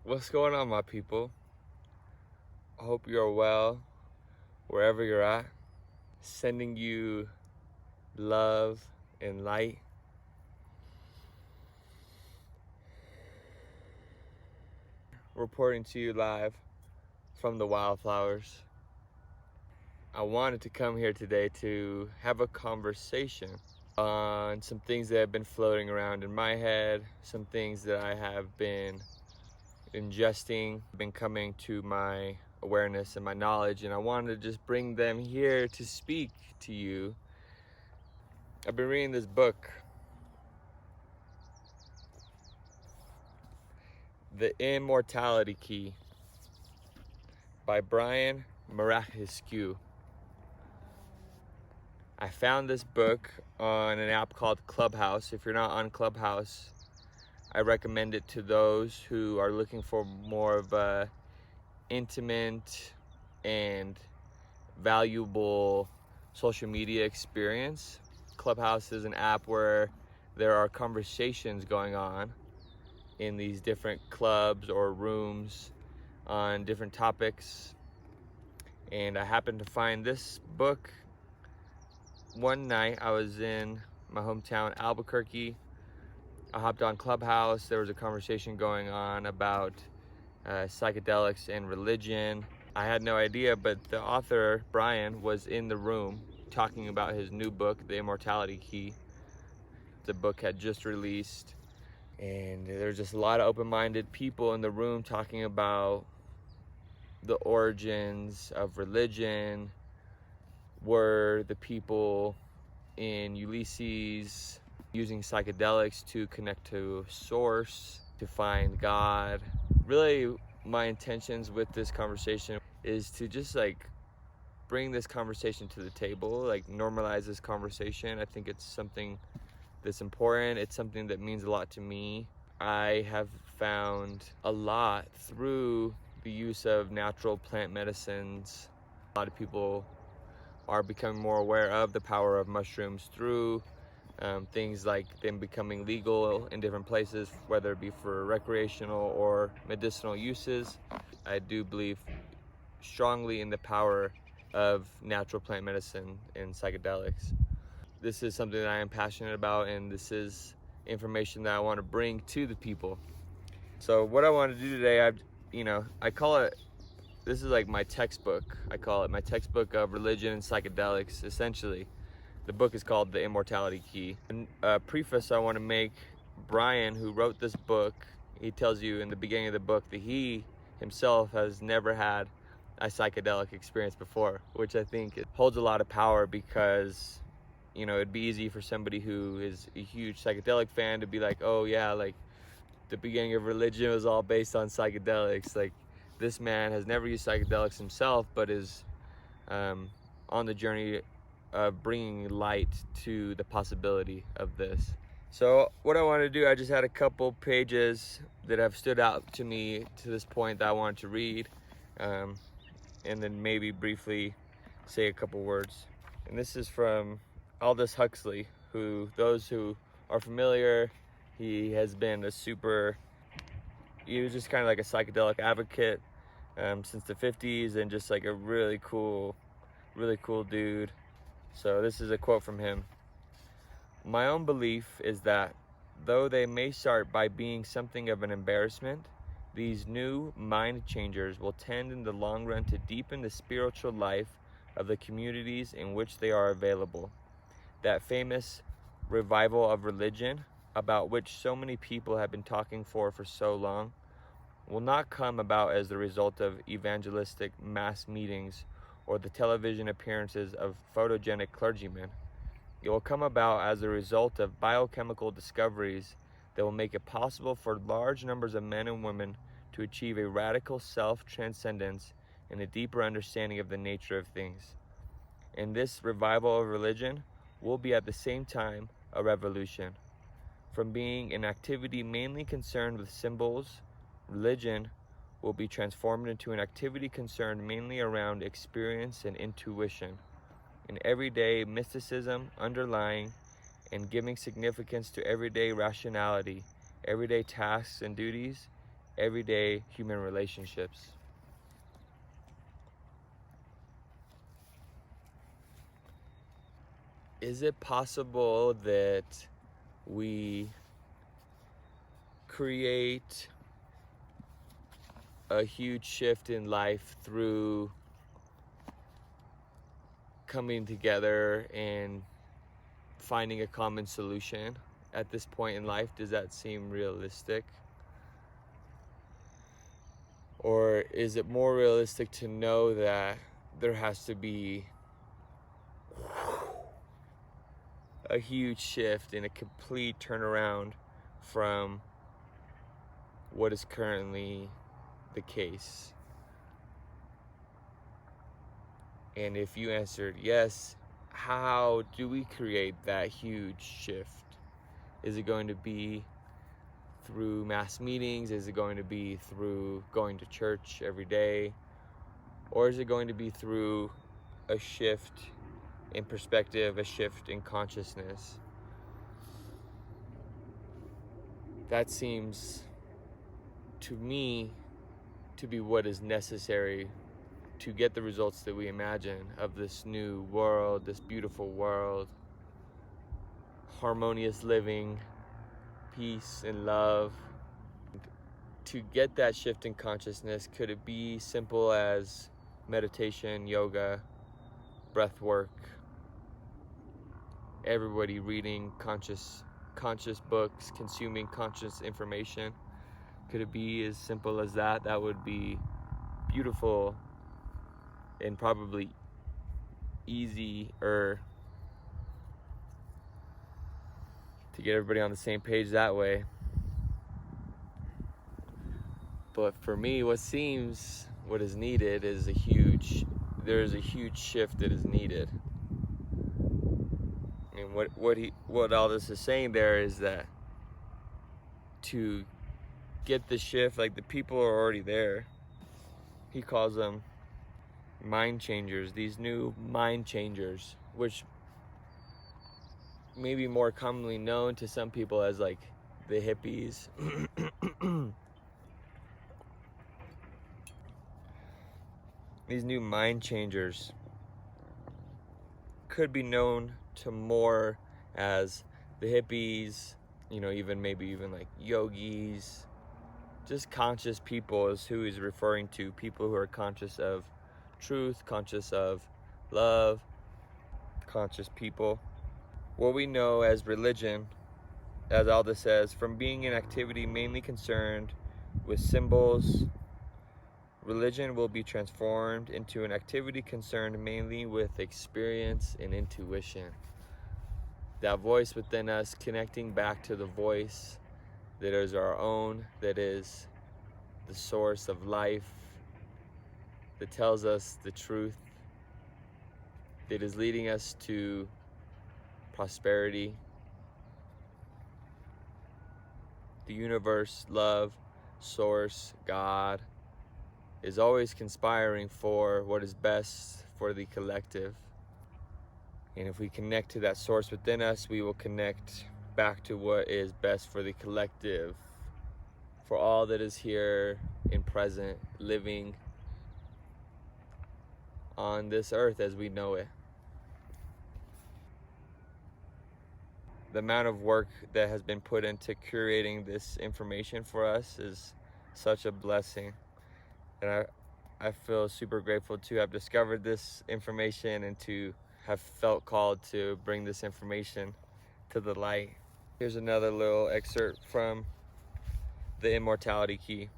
What's going on, my people? I hope you're well wherever you're at. Sending you love and light. Reporting to you live from the wildflowers. I wanted to come here today to have a conversation on some things that have been floating around in my head, some things that I have been ingesting, been coming to my awareness and my knowledge, and I wanted to just bring them here to speak to you. I've been reading this book, The Immortality Key by Brian Muraresku. I found this book on an app called Clubhouse. If you're not on Clubhouse, I recommend it to those who are looking for more of a intimate and valuable social media experience. Clubhouse is an app where there are conversations going on in these different clubs or rooms on different topics. And I happened to find this book one night. I was in my hometown, Albuquerque. I hopped on Clubhouse. There was a conversation going on about psychedelics and religion. I had no idea, but the author, Brian, was in the room talking about his new book, The Immortality Key. The book had just released, and there's just a lot of open-minded people in the room talking about the origins of religion. Were the people in Ulysses using psychedelics to connect to source, to find God? Really, my intentions with this conversation is to just bring this conversation to the table, normalize this conversation. I think it's something that's important. It's something that means a lot to me. I have found a lot through the use of natural plant medicines. A lot of people are becoming more aware of the power of mushrooms through things like them becoming legal in different places, whether it be for recreational or medicinal uses. I do believe strongly in the power of natural plant medicine and psychedelics. This is something that I am passionate about, and this is information that I want to bring to the people. So what I want to do today, I call it, this is like my textbook. I call it my textbook of religion and psychedelics, essentially. The book is called The Immortality Key. And a preface I want to make, Brian, who wrote this book, he tells you in the beginning of the book that he himself has never had a psychedelic experience before, which I think it holds a lot of power, because it'd be easy for somebody who is a huge psychedelic fan to be like, oh yeah, the beginning of religion was all based on psychedelics. This man has never used psychedelics himself, but is on the journey of bringing light to the possibility of this. So what I want to do, I just had a couple pages that have stood out to me to this point that I wanted to read, and then maybe briefly say a couple words. And this is from Aldous Huxley, who, those who are familiar, he has been he was just kind of like a psychedelic advocate since the 50s, and just like a really cool dude. So this is a quote from him. "My own belief is that, though they may start by being something of an embarrassment, these new mind changers will tend in the long run to deepen the spiritual life of the communities in which they are available. That famous revival of religion, about which so many people have been talking for so long, will not come about as the result of evangelistic mass meetings or the television appearances of photogenic clergymen. It will come about as a result of biochemical discoveries that will make it possible for large numbers of men and women to achieve a radical self-transcendence and a deeper understanding of the nature of things. And this revival of religion will be at the same time a revolution. From being an activity mainly concerned with symbols, religion will be transformed into an activity concerned mainly around experience and intuition, an everyday mysticism underlying and giving significance to everyday rationality, everyday tasks and duties, everyday human relationships. Is it possible that we create a huge shift in life through coming together and finding a common solution at this point in life? Does that seem realistic? Or is it more realistic to know that there has to be a huge shift and a complete turnaround from what is currently the case? And if you answered yes, how do we create that huge shift? Is it going to be through mass meetings? Is it going to be through going to church every day? Or is it going to be through a shift in perspective, a shift in consciousness? That seems to me to be what is necessary to get the results that we imagine of this new world, this beautiful world, harmonious living, peace and love. To get that shift in consciousness, could it be simple as meditation, yoga, breath work, everybody reading conscious books, consuming conscious information? Could it be as simple as that? That would be beautiful and probably easier to get everybody on the same page that way. But for me, what is needed is there is a huge shift that is needed. And what all this is saying there is that to get the shift, like, the people are already there. He calls them mind changers, these new mind changers, which may be more commonly known to some people as like the hippies. These new mind changers could be known to more as the hippies, maybe even like yogis. Just conscious people is who he's referring to. People who are conscious of truth, conscious of love, conscious people. What we know as religion, as Alda says, from being an activity mainly concerned with symbols, religion will be transformed into an activity concerned mainly with experience and intuition. That voice within us connecting back to the voice that is our own, that is the source of life, that tells us the truth, that is leading us to prosperity. The universe, love, source, God, is always conspiring for what is best for the collective. And if we connect to that source within us, we will connect back to what is best for the collective, for all that is here and present, living on this earth as we know it. The amount of work that has been put into curating this information for us is such a blessing. And I feel super grateful to have discovered this information and to have felt called to bring this information to the light. Here's another little excerpt from the Immortality Key.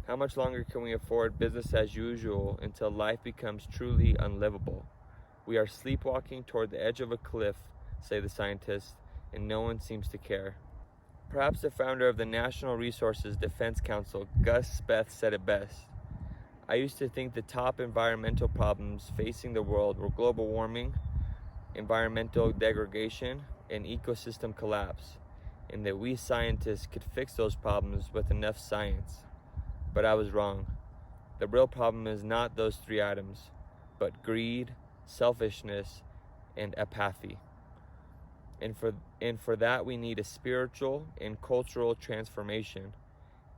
How much longer can we afford business as usual until life becomes truly unlivable? We are sleepwalking toward the edge of a cliff, say the scientists, and no one seems to care. Perhaps the founder of the National Resources Defense Council, Gus Speth, said it best. I used to think the top environmental problems facing the world were global warming, environmental degradation, and ecosystem collapse, and that we scientists could fix those problems with enough science. But I was wrong. The real problem is not those three items, but greed, selfishness, and apathy. And for that we need a spiritual and cultural transformation.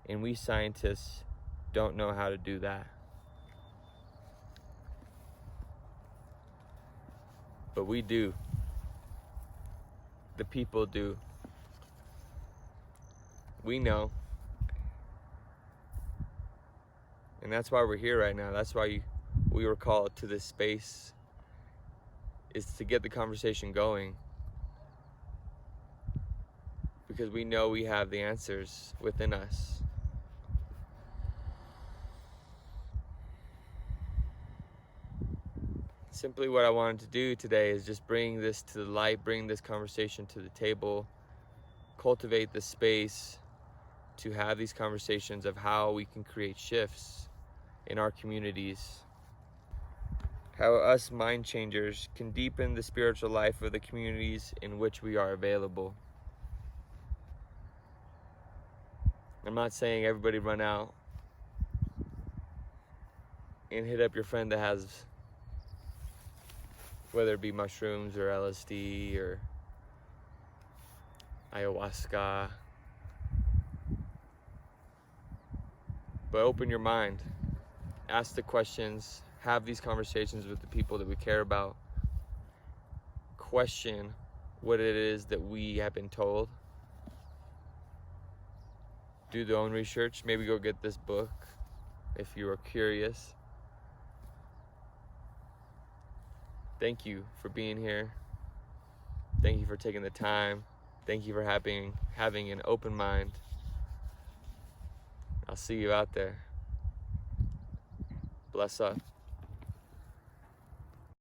And we scientists don't know how to do that. But we do. The people do. We know. And that's why we're here right now. That's why we were called to this space, is to get the conversation going. Because we know we have the answers within us. Simply what I wanted to do today is just bring this to the light, bring this conversation to the table, cultivate the space to have these conversations of how we can create shifts in our communities. How us mind changers can deepen the spiritual life of the communities in which we are available. I'm not saying everybody run out and hit up your friend that has, whether it be mushrooms or LSD or ayahuasca. But open your mind, ask the questions, have these conversations with the people that we care about. Question what it is that we have been told. Do their own research, maybe go get this book if you are curious. Thank you for being here. Thank you for taking the time. Thank you for having an open mind. I'll see you out there. Bless up.